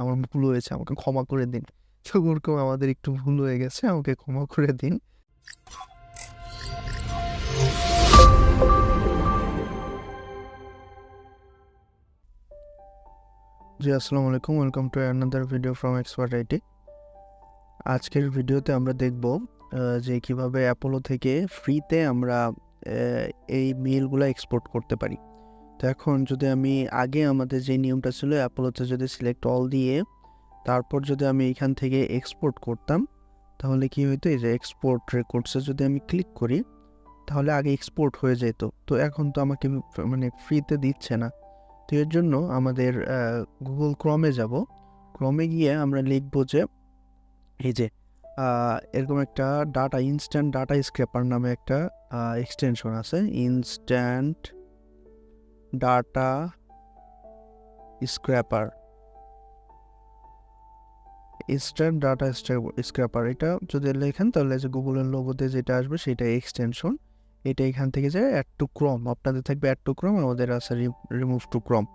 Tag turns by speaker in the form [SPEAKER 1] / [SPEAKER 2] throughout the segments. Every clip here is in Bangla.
[SPEAKER 1] আমার ভুল হয়েছে, আমাকে ক্ষমা করে দিন। তো ওরকম আমাদের একটু ভুল হয়ে গেছে, আমাকে ক্ষমা করে দিন। জি, আসসালামু আলাইকুম। Welcome to another video from expert. আজকের ভিডিওতে আমরা দেখব যে কিভাবে অ্যাপোলো থেকে ফ্রিতে আমরা এই মেইলগুলো এক্সপোর্ট করতে পারি। তো এখন যদি আমি আগে আমাদের যে নিয়মটা ছিল, অ্যাপোলোতে যদি সিলেক্ট অল দিয়ে তারপর যদি আমি এখান থেকে এক্সপোর্ট করতাম, তাহলে কি হইতো, এই যে এক্সপোর্ট রেকর্ডসে যদি আমি ক্লিক করি তাহলে আগে এক্সপোর্ট হয়ে যেত। তো এখন তো আমাকে মানে ফ্রিতে দিচ্ছে না। তো এর জন্য আমাদের গুগল ক্রমে যাব। ক্রমে গিয়ে আমরা লিখব যে এই যে এরকম একটা ইনস্ট্যান্ট ডাটা স্ক্র্যাপার নামে একটা এক্সটেনশন আছে। ইনস্ট্যান্ট ডাটা স্ক্র্যাপার, এটা যদি লেখেন তাহলে যে গুগলের লোগোতে যেটা আসবে সেটা এক্সটেনশন। এটা এখান থেকে যে অ্যাড টু ক্রম, আপনাদের থাকবে অ্যাড টু ক্রম, আমাদের আছে রিমুভ টু ক্রম।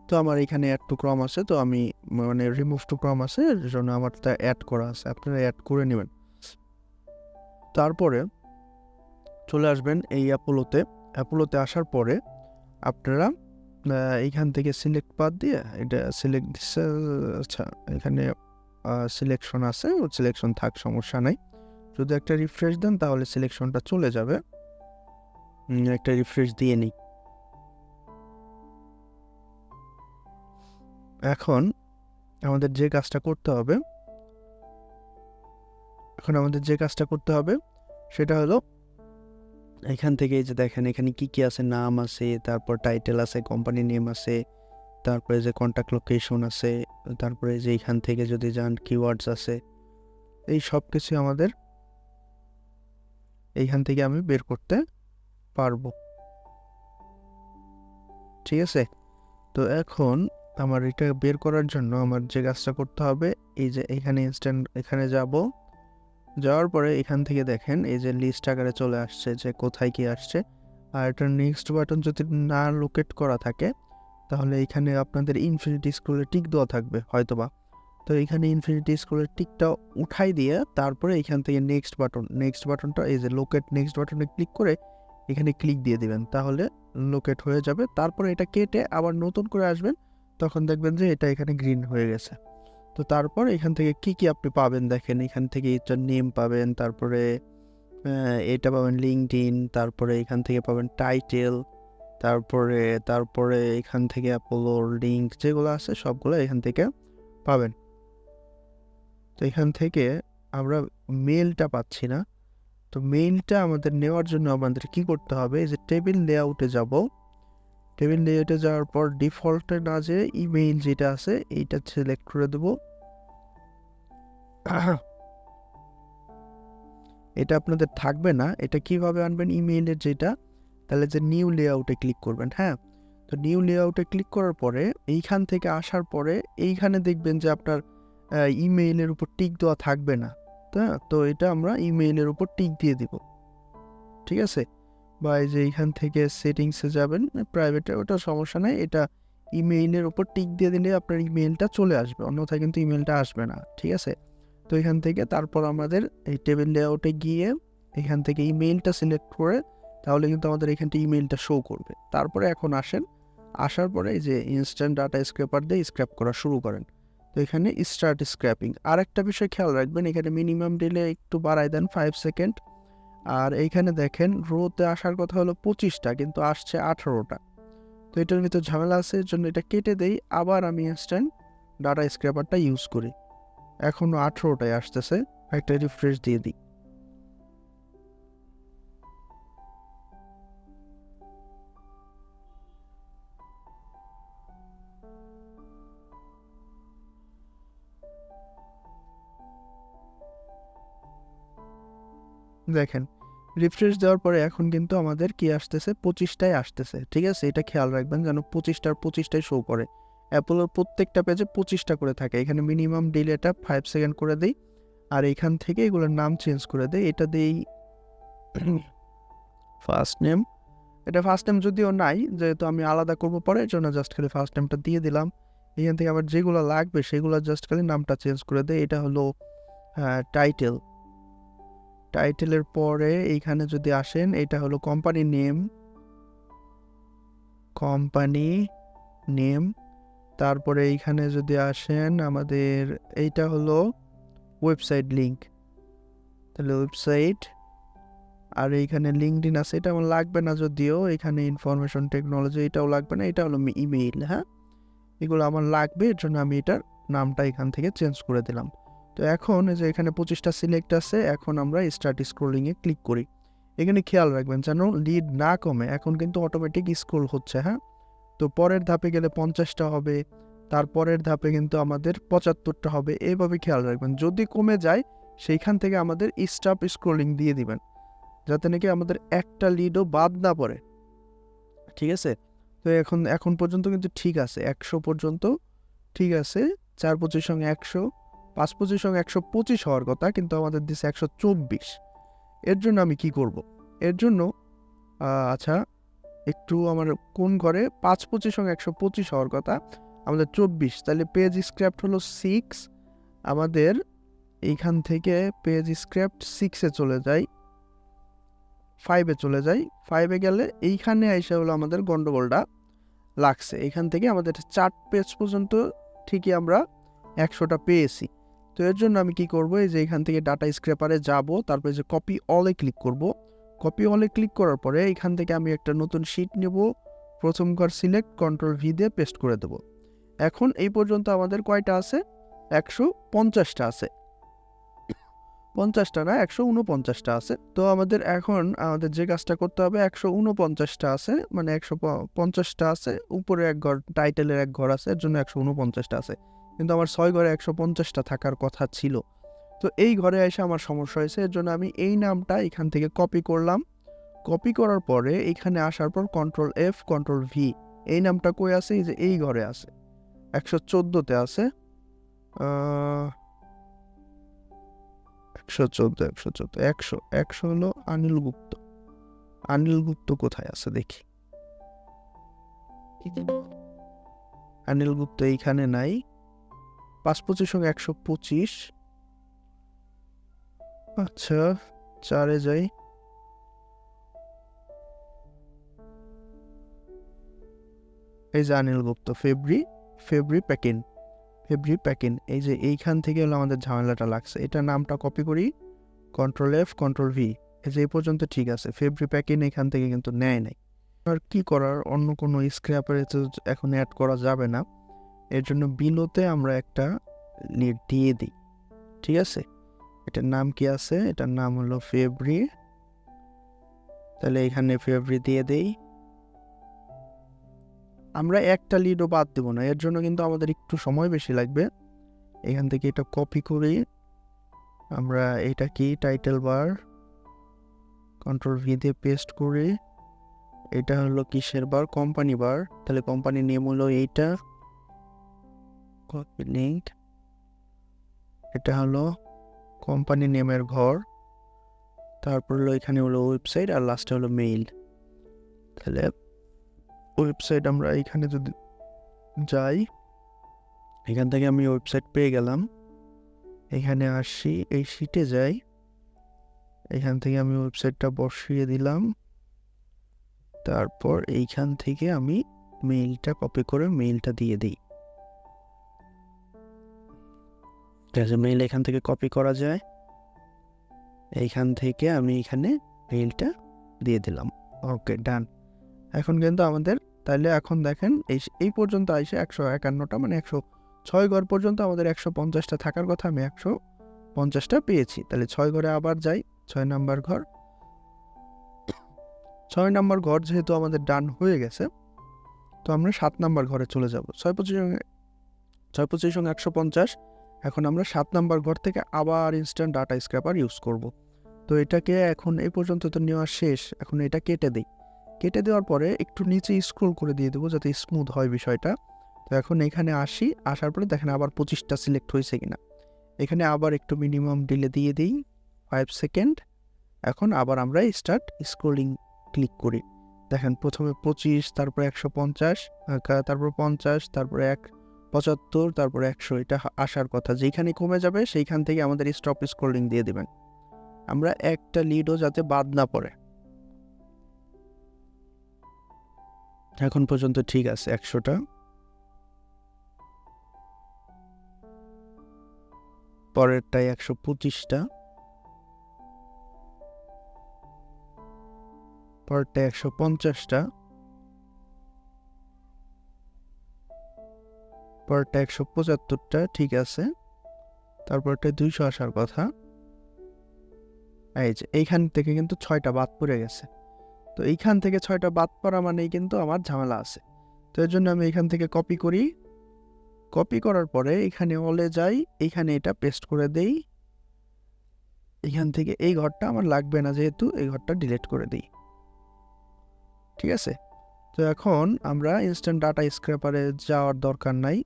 [SPEAKER 1] তো আমার এখানে অ্যাড টু ক্রম আছে, তো আমি মানে রিমুভ টু ক্রম আছে, এর জন্য আমার তা অ্যাড করা আছে, আপনারা অ্যাড করে নেবেন। তারপরে চলে আসবেন এই অ্যাপোলোতে আসার পরে আপনারা এইখান থেকে সিলেক্ট পাথ দিয়ে এটা সিলেক্ট দিচ্ছে। আচ্ছা, এখানে সিলেকশন আছে, সিলেকশন থাক, সমস্যা নাই। যদি একটা রিফ্রেশ দেন তাহলে সিলেকশনটা চলে যাবে। একটা রিফ্রেশ দিয়ে নিই। এখন আমাদের যে কাজটা করতে হবে সেটা হলো এখান থেকে এই যে দেখেন এখানে কি আছে, নাম আছে, তারপর টাইটেল আছে, কোম্পানি নেম আছে, তারপরে যে কন্ট্যাক্ট লোকেশন আছে, তারপরে যে এখান থেকে যদি যান কিওয়ার্ডস আছে, এই সব কিছু আমাদের এইখান থেকে আমি বের করতে পারবো। ঠিক আছে? তো এখন আমার এটা বের করার জন্য আমার যে কাজটা করতে হবে, এই যে এখানে যাওয়ার পরে এখান থেকে দেখেন এই যে লিস্ট আকারে চলে আসছে যে কোথায় কি আসছে। আর এটা নেক্সট বাটন যদি না লোকেট করা থাকে তাহলে এখানে আপনাদের ইনফিনিটি স্ক্রলে টিক দেওয়া থাকবে হয়তোবা। তো এখানে ইনফিনিটি স্ক্রলের টিকটা উঠাই দিয়ে তারপরে এখান থেকে নেক্সট বাটনটা এই যে লোকেট নেক্সট বাটনে ক্লিক করে এখানে ক্লিক দিয়ে দিবেন, তাহলে লোকেট হয়ে যাবে। তারপরে এটা কেটে আবার নতুন করে আসবেন, তখন দেখবেন যে এটা এখানে গ্রিন হয়ে গেছে। তো তারপর এখান থেকে কি আপনি পাবেন দেখেন, এখান থেকে এটার নেম পাবেন, তারপরে এটা পাবেন লিঙ্কডইন, তারপরে এখান থেকে পাবেন টাইটেল, তারপরে এখান থেকে অ্যাপোলোর লিঙ্ক যেগুলো আছে সবগুলো এখান থেকে পাবেন। তো এখান থেকে আমরা মেলটা পাচ্ছি না। তো মেইলটা আমাদের নেওয়ার জন্য আমাদের কি করতে হবে, এই যে টেবিল লেআউটে যাওয়ার পর ডিফল্টে না যে ইমেইল যেটা আছে এইটা সিলেক্ট করে দেব। এটা আপনাদের থাকবে না, এটা কিভাবে আনবেন ইমেইলের যেটা, তাহলে যে নিউ লেআউটে ক্লিক করবেন। হ্যাঁ, তো নিউ লেআউটে ক্লিক করার পরে এইখান থেকে আসার পরে এইখানে দেখবেন যে আপনার ইমেইলের উপর টিক দেওয়া থাকবে না। তো এটা আমরা ইমেইলের উপর টিক দিয়ে দিব। ঠিক আছে? বা এই যে এইখান থেকে সেটিংসে যাবেন, প্রাইভেটে, ওটা সমস্যা নাই, এটা ইমেইলের উপর টিক দিয়ে দিলে আপনার ইমেইলটা চলে আসবে, অন্যথায় কিন্তু ইমেইলটা আসবে না। ঠিক আছে? তো এখান থেকে তারপর আমাদের এই টেবিল লেআউটে গিয়ে এখান থেকে ইমেইলটা সিলেক্ট করে তাহলে কিন্তু আমাদের এখান থেকে ইমেইলটা শো করবে। তারপরে এখন আসার পরে এই যে ইনস্ট্যান্ট ডাটা স্ক্র্যাপার দিয়ে স্ক্র্যাপ করা শুরু করেন। তো এখানে স্টার্ট স্ক্র্যাপিং। আর একটা বিষয় খেয়াল রাখবেন, এখানে মিনিমাম ডিলে একটু বাড়ায় দেন 5 সেকেন্ড। আর এইখানে দেখেন রোতে আসার কথা হলো 25টা, কিন্তু আসছে 18টা। তো এটার ভিতর ঝামেলা আছে, এর জন্য এটা কেটে দেই, আবার আমি ইনস্ট্যান্ট ডাটা স্ক্র্যাপারটা ইউজ করি। এখনও 18টায় আসতেছে, একটা রিফ্রেশ দিয়ে দিই। দেখেন রিফ্রেশ দেওয়ার পরে এখন কিন্তু আমাদের কি আসতেছে, 25টায় আসতেছে। ঠিক আছে? এটা খেয়াল রাখবেন যেন 25টায় শো করে। অ্যাপোলোর প্রত্যেকটা পেজে 25টা করে থাকে। এখানে মিনিমাম ডিলেটা 5 সেকেন্ড করে দিই, আর এখান থেকে এগুলোর নাম চেঞ্জ করে দেই। এটা দিই ফার্স্ট নেম। এটা ফার্স্ট নেম যদিও নাই, যেহেতু আমি আলাদা করবো পরে, এর জন্য জাস্ট খালি ফার্স্ট নেমটা দিয়ে দিলাম। এখান থেকে আমার যেগুলো লাগবে সেগুলো জাস্ট খালি নামটা চেঞ্জ করে দেয়। এটা হলো টাইটেল। টাইটেলের পরে এইখানে যদি আসেন, এটা হলো কোম্পানি নেম, কোম্পানি নেম। তারপরে এইখানে যদি আসেন আমাদের এইটা হলো ওয়েবসাইট লিঙ্ক, তাহলে ওয়েবসাইট। আর এইখানে লিঙ্কডইন আছে, এটা আমার লাগবে না যদিও। এখানে ইনফরমেশন টেকনোলজি, এটাও লাগবে না। এটা হলো ইমেইল। হ্যাঁ, এগুলো আমার লাগবে, এর জন্য আমি এটার নামটা এখান থেকে চেঞ্জ করে দিলাম। তো এখন এই যে এখানে 25টা সিলেক্ট আছে, এখন আমরা স্টার্ট স্ক্রোলিংয়ে ক্লিক করি। এখানে খেয়াল রাখবেন যেন লিড না কমে, এখন কিন্তু অটোমেটিক স্ক্রোল হচ্ছে। হ্যাঁ, তো পরের ধাপে গেলে 50টা হবে, তারপরের ধাপে কিন্তু আমাদের 75টা হবে, এইভাবে খেয়াল রাখবেন। যদি কমে যায় সেইখান থেকে আমাদের স্টপ স্ক্রোলিং দিয়ে দিবেন, যাতে নাকি আমাদের একটা লিডও বাদ না পড়ে। ঠিক আছে, তো এখন পর্যন্ত কিন্তু ঠিক আছে, 100 পর্যন্ত ঠিক আছে। 4-25 সঙ্গে 100, 5-25 সঙ্গে 125 হওয়ার কথা, কিন্তু আমাদের দিচ্ছে 124। এর জন্য আমি কি করব? এর জন্য আচ্ছা, একটু আমার কোন ঘরে 5-25 সঙ্গে 125 হওয়ার কথা, আমাদের 24, তাহলে পেজ স্ক্র্যাপ্ট হলো 6। আমাদের এইখান থেকে পেজ স্ক্র্যাপ্ট 6-এ চলে যাই, 5-এ চলে যাই। 5-এ গেলে এইখানে এসে হলো আমাদের গন্ডগোলটা লাগছে। এখান থেকে আমাদের 4 পেজ পর্যন্ত ঠিকই আমরা 100টা পেয়েছি। তো এর জন্য আমি কি করব, এই যে এখান থেকে ডাটা স্ক্র্যাপারে যাব, তারপরে যে কপি অলে ক্লিক করব। কপি অলে ক্লিক করার পরে এখান থেকে আমি একটা নতুন শিট নেব, প্রথম ঘর সিলেক্ট, কন্ট্রোল ভি দিয়ে পেস্ট করে দেব। এখন এই পর্যন্ত আমাদের কয়টা আছে? 150টা আছে। 50টা না, 149টা আছে। তো আমাদের এখন আমাদের যে কাজটা করতে হবে, 149টা আছে, মানে 150টা আছে, উপরে এক ঘর টাইটেলের এক ঘর আছে, এর জন্য 149টা আছে। কিন্তু আমার 6 ঘরে 150টা থাকার কথা ছিল। তো এই ঘরে এসে আমার সমস্যা হয়েছে, এর জন্য আমি এই নামটা এখান থেকে কপি করলাম। কপি করার পরে এখানে আসার পর কন্ট্রোল এফ, কন্ট্রোল ভি। এই নামটা কই আছে? এই যে এই ঘরে আছে, 114তে আছে। 114 হলো অনিল গুপ্ত। অনিল গুপ্ত কোথায় আছে দেখি। অনিল গুপ্ত এইখানে নাই। 5-25 সঙ্গে 125। আচ্ছা, 4-এ যাই। এই যে অনিল গুপ্ত, ফেব্রি প্যাকিন। এই যে এইখান থেকে হলো আমাদের ঝামেলাটা লাগছে। এটা নামটা কপি করি, কন্ট্রোল এফ, কন্ট্রোল ভি। এই যে এই পর্যন্ত ঠিক আছে। ফেব্রি প্যাকিন এখান থেকে কিন্তু নেয় নাই। আর কি করার, অন্য কোনো স্ক্র্যাপারে তো এখন অ্যাড করা যাবে না। এর জন্য বিলোতে আমরা একটা লিড দিয়ে দিই। ঠিক আছে, এটার নাম কি আছে? এটার নাম হলো ফেব্রি। তাহলে এখানে ফেব্রি দিয়ে দেই। আমরা একটা লিডও বাদ দেবো না, এর জন্য কিন্তু আমাদের একটু সময় বেশি লাগবে। এখান থেকে এটা কপি করি আমরা, এটা কি টাইটেল বার, কন্ট্রোল ভি দিয়ে পেস্ট করি। এটা হলো কিসের বার? কোম্পানি বার। তাহলে কোম্পানি নেম হলো এইটা, কপি লিঙ্ক। এটা হলো কোম্পানি নেমের ঘর, তারপর হলো এখানে হলো ওয়েবসাইট, আর লাস্টে হলো মেইল। তাহলে ওয়েবসাইট আমরা এখানে যদি যাই, এখান থেকে আমি ওয়েবসাইট পেয়ে গেলাম। এখানে আসি, এই শিটে যাই, এখান থেকে আমি ওয়েবসাইটটা বসিয়ে দিলাম। তারপর এইখান থেকে আমি মেইলটা কপি করে মেইলটা দিয়ে দিই। ঠিক আছে, মেইল এখান থেকে কপি করা যায়। এইখান থেকে আমি এখানে মেইলটা দিয়ে দিলাম। ওকে, ডান। এখন কিন্তু আমাদের, তাহলে এখন দেখেন এই পর্যন্ত আসে 151টা, মানে 106 ঘর পর্যন্ত আমাদের 150টা থাকার কথা, আমি 150টা পেয়েছি। তাহলে 6 ঘরে আবার যাই, 6 নাম্বার ঘর। 6 নাম্বার ঘর যেহেতু আমাদের ডান হয়ে গেছে, তো আমরা 7 নাম্বার ঘরে চলে যাব। 6-25 সঙ্গে 150। এখন আমরা 7 নাম্বার ঘর থেকে আবার ইনস্ট্যান্ট ডাটা স্ক্র্যাপার ইউজ করব। তো এটাকে এখন এই পর্যন্ত তো নেওয়া শেষ, এখন এটা কেটে দিই। কেটে দেওয়ার পরে একটু নিচে স্ক্রল করে দিয়ে দেবো যাতে স্মুথ হয় বিষয়টা। তো এখন এখানে আসি, আসার পরে দেখেন আবার 25টা সিলেক্ট হয়েছে কিনা। এখানে আবার একটু মিনিমাম ডিলে দিয়ে দিই, 5 সেকেন্ড। এখন আবার আমরা স্টার্ট স্ক্রোলিং ক্লিক করি। দেখেন প্রথমে 25, তারপরে 150, তারপর 50, তারপরে 75, তারপরে 100 এটা আসার কথা। যেখানে কমে যাবে সেইখান থেকে আমাদের স্টপ স্ক্রলিং দিয়ে দিবেন, আমরা একটা লিডও যাতে বাদ না পড়ে। এখন পর্যন্ত ঠিক আছে 100টা। পরেরটাই 125টা, পরেরটা 150টা, পরেরটা 175টা, ঠিক আছে। তারপরটা 200 আসার কথা। এই যে এইখান থেকে কিন্তু 6টা বাদ পড়ে গেছে। তো এইখান থেকে 6টা বাদ পড়া মানেই কিন্তু আমার ঝামেলা আছে। তো এর জন্য আমি এইখান থেকে কপি করি, কপি করার পরে এখানে অলে যাই, এইখানে এটা পেস্ট করে দেই। এখান থেকে এই ঘরটা আমার লাগবে না, যেহেতু এই ঘরটা ডিলিট করে দিই, ঠিক আছে। তো এখন আমরা ইনস্ট্যান্ট ডাটা স্ক্র্যাপারে যাওয়ার দরকার নাই,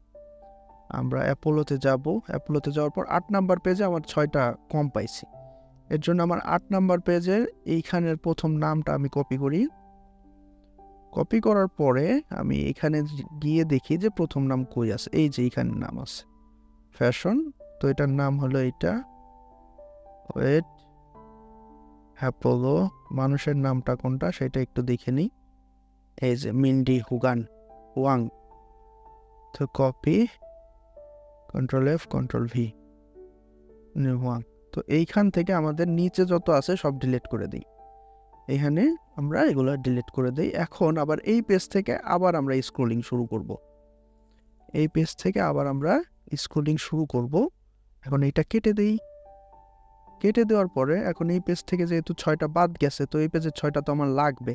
[SPEAKER 1] আমরা অ্যাপোলোতে যাব। অ্যাপোলোতে যাওয়ার পর 8 নাম্বার পেজে আমার 6টা কম পাইছি। এর জন্য আমার 8 নাম্বার পেজের এইখানের প্রথম নামটা আমি কপি করি। কপি করার পরে আমি এখানে গিয়ে দেখি যে প্রথম নাম কই আছে। এই যে এইখানে নাম আছে ফ্যাশন, তো এটার নাম হলো এইটা। ওয়েট, অ্যাপোলো, মানুষের নামটা কোনটা সেটা একটু দেখে নিই। এই যে মিন্ডি ওয়াং। তো copy, control F, control V, Wang. তো এইখান থেকে আমাদের নিচে যত আছে সব ডিলিট করে দিই। এখানে আমরা এগুলো ডিলিট করে দিই। এখন আবার এই পেজ থেকে আবার আমরা স্ক্রলিং শুরু করব। এই পেজ থেকে আবার আমরা স্ক্রলিং শুরু করব। এখন এইটা কেটে দিই। কেটে দেওয়ার পরে এখন এই পেজ থেকে যেহেতু 6টা বাদ গেছে, তো এই পেজের 6টা তো আমার লাগবে।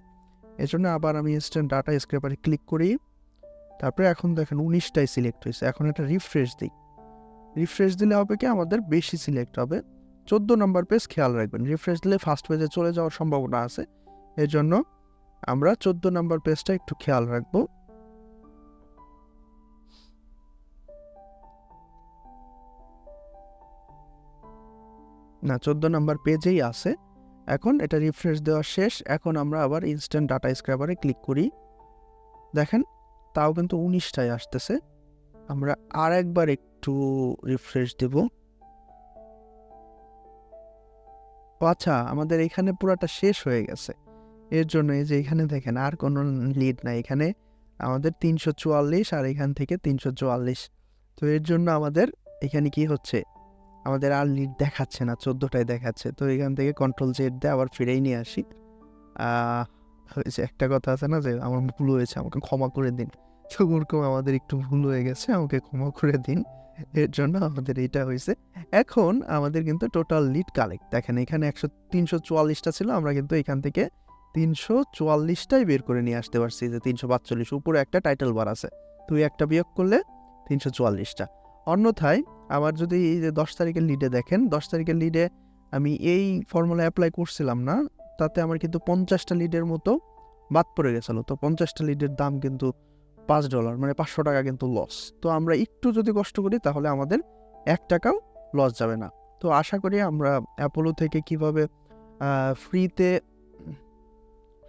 [SPEAKER 1] এজন্য আবার আমি ইনস্ট্যান্ট ডাটা স্ক্র্যাপারে ক্লিক করি। তারপরে এখন দেখেন 19টাই সিলেক্ট হয়েছে। এখন এটা রিফ্রেশ দিই। রিফ্রেশ দিলে হবে কি, আমাদের বেশি সিলেক্ট হবে। 14 নম্বর পেজ খেয়াল রাখবেন, রিফ্রেশ দিলে ফার্স্ট পেজে চলে যাওয়ার সম্ভাবনা আছে। এর জন্য আমরা 14 নম্বর পেজটা একটু খেয়াল রাখবো। না, 14 নম্বর পেজেই আছে। এখন এটা রিফ্রেশ দেওয়া শেষ। এখন আমরা আবার ইনস্ট্যান্ট ডাটা স্ক্র্যাপারে ক্লিক করি। দেখেন তাও কিন্তু 19টাই আসতেছে। আমরা আর একবার একটু রিফ্রেশ দেব। আচ্ছা, আমাদের এখানে পুরাটা শেষ হয়ে গেছে। এর জন্য এই যে এখানে দেখেন আর কোনো লিড নাই, এখানে আমাদের 344 আর এখান থেকে 344। তো এর জন্য আমাদের এখানে কি হচ্ছে, আমাদের আর লিড দেখাচ্ছে না, 14টাই দেখাচ্ছে। তো এখান থেকে কন্ট্রোল জেড দিয়ে আবার ফিরেই নিয়ে আসি। হয়েছে একটা কথা আছে না যে আমার ভুল হয়েছে, আমাকে ক্ষমা করে দিন। তো ওরকম আমাদের একটু ভুল হয়ে গেছে, আমাকে ক্ষমা করে দিন। এর জন্য আমাদের এইটা হয়েছে। এখন আমাদের কিন্তু টোটাল লিড কালেক্ট দেখেন, এখানে 344টা ছিল, আমরা কিন্তু এখান থেকে 344টাই বের করে নিয়ে আসতে পারছি। যে 345 উপরে একটা টাইটেল বার আছে, তুই একটা বিয়োগ করলে 344টা। অন্যথায় আমার যদি এই যে 10 তারিখের লিডে দেখেন, 10 তারিখের লিডে আমি এই ফর্মুলা অ্যাপ্লাই করছিলাম না, তাতে আমার কিন্তু 50টা লিডের মতো বাদ পড়ে গেছিলো। তো 50টা লিডের দাম কিন্তু $5, মানে 500 টাকা কিন্তু লস। তো আমরা একটু যদি কষ্ট করি তাহলে আমাদের 1 টাকাও লস যাবে না। তো আশা করি আমরা অ্যাপোলো থেকে কিভাবে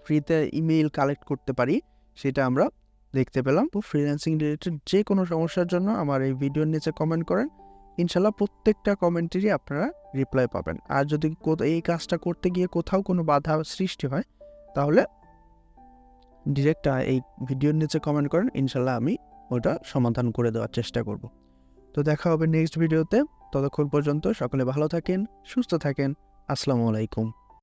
[SPEAKER 1] ফ্রিতে ইমেইল কালেক্ট করতে পারি সেটা আমরা দেখতে পেলাম। তো ফ্রিল্যান্সিং রিলেটেড যে কোনো সমস্যার জন্য আমার এই ভিডিওর নিচে কমেন্ট করেন, ইনশাল্লাহ প্রত্যেকটা কমেন্টেরই আপনারা রিপ্লাই পাবেন। আর যদি এই কাজটা করতে গিয়ে কোথাও কোনো বাধা সৃষ্টি হয় তাহলে ডিরেক্ট এই ভিডিওর নিচে কমেন্ট করেন, ইনশাল্লাহ আমি ওটা সমাধান করে দেওয়ার চেষ্টা করব। তো দেখা হবে নেক্সট ভিডিওতে। ততক্ষণ পর্যন্ত সকলে ভালো থাকেন, সুস্থ থাকেন। আসসালামু আলাইকুম।